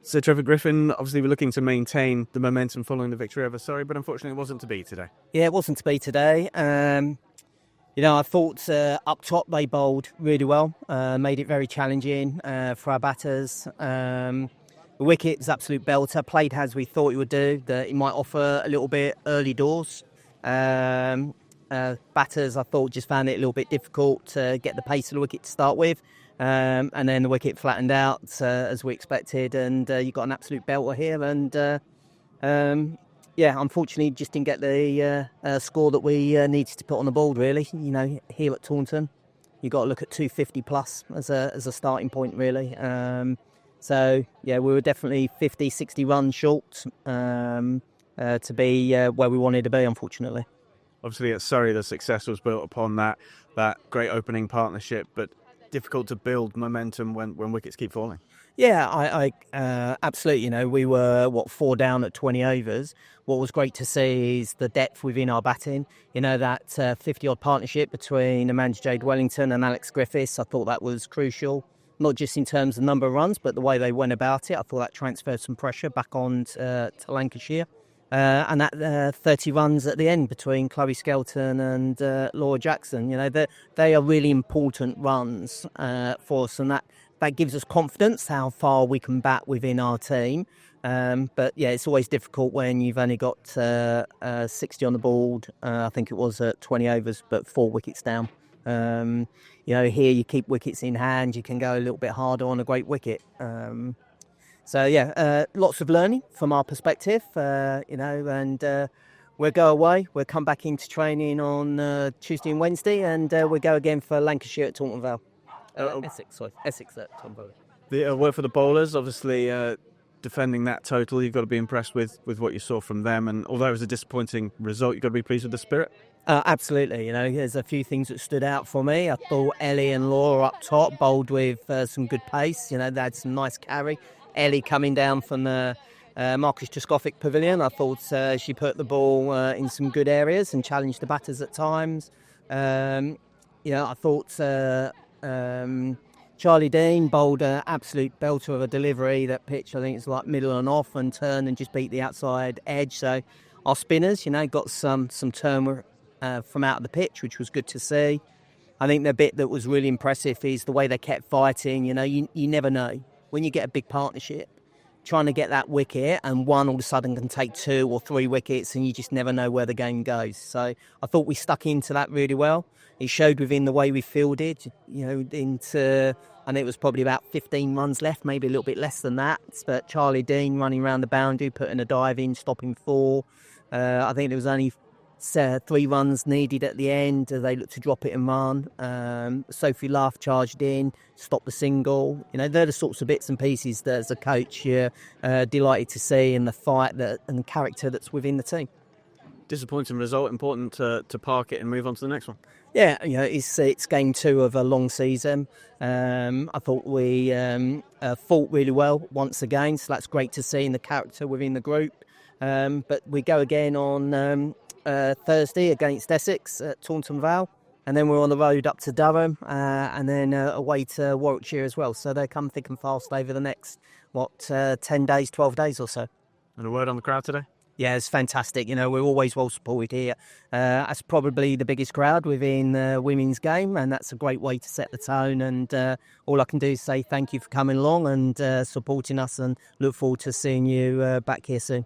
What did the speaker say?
So Trevor Griffin, obviously we're looking to maintain the momentum following the victory over Surrey, but unfortunately it wasn't to be today. Yeah, it wasn't to be today. I thought up top they bowled really well, made it very challenging for our batters. The wicket was absolute belter, played as we thought it would do, that it might offer a little bit early doors. Batters, I thought, just found it a little bit difficult to get the pace of the wicket to start with. And then the wicket flattened out as we expected, and you got an absolute belter here. And unfortunately, just didn't get the score that we needed to put on the board. Really, here at Taunton, you got to look at 250 plus as a starting point. Really, we were definitely 50, 60 runs short to be where we wanted to be. Unfortunately, obviously at Surrey, the success was built upon that great opening partnership, but difficult to build momentum when wickets keep falling. Yeah, I absolutely. We were 4 down at 20 overs. What was great to see is the depth within our batting. That 50-odd partnership between Amanda Jade Wellington and Alex Griffiths. I thought that was crucial, not just in terms of number of runs, but the way they went about it. I thought that transferred some pressure back on to Lancashire. And that 30 runs at the end between Chloe Skelton and Laura Jackson, they are really important runs for us, and that gives us confidence how far we can bat within our team. But yeah, it's always difficult when you've only got 60 on the board. I think it was at 20 overs, but 4 wickets down. Here you keep wickets in hand, you can go a little bit harder on a great wicket. Lots of learning from our perspective, and we'll go away. We'll come back into training on Tuesday and Wednesday, and we'll go again for Lancashire at Taunton Vale. Essex at Taunton Vale. The word for the bowlers, obviously defending that total, you've got to be impressed with what you saw from them, and although it was a disappointing result, you've got to be pleased with the spirit. Absolutely, there's a few things that stood out for me. I thought Ellie and Laura up top bowled with some good pace. They had some nice carry. Ellie coming down from the Marcus Trescothic Pavilion, I thought she put the ball in some good areas and challenged the batters at times. I thought Charlie Dean bowled an absolute belter of a delivery. That pitch, I think, is like middle and off, and turned and just beat the outside edge. So our spinners, got some turn from out of the pitch, which was good to see. I think the bit that was really impressive is the way they kept fighting. You never know. When you get a big partnership, trying to get that wicket, and one all of a sudden can take 2 or 3 wickets, and you just never know where the game goes. So I thought we stuck into that really well. It showed within the way we fielded, into, and it was probably about 15 runs left, maybe a little bit less than that. But Charlie Dean running around the boundary, putting a dive in, stopping 4. I think there was only 3 runs needed at the end. They looked to drop it and run. Sophie Luff charged in, stopped the single. They're the sorts of bits and pieces that as a coach you're delighted to see, and the fight and the character that's within the team. Disappointing result, important to park it and move on to the next one. Yeah, it's game 2 of a long season. I thought we fought really well once again, so that's great to see in the character within the group. But we go again on Thursday against Essex at Taunton Vale, and then we're on the road up to Durham, and then away to Warwickshire as well. So they come thick and fast over the next 10 days, 12 days or so. And a word on the crowd today? Yeah, it's fantastic. We're always well supported here. That's probably the biggest crowd within the women's game, and that's a great way to set the tone. And all I can do is say thank you for coming along and supporting us, and look forward to seeing you back here soon.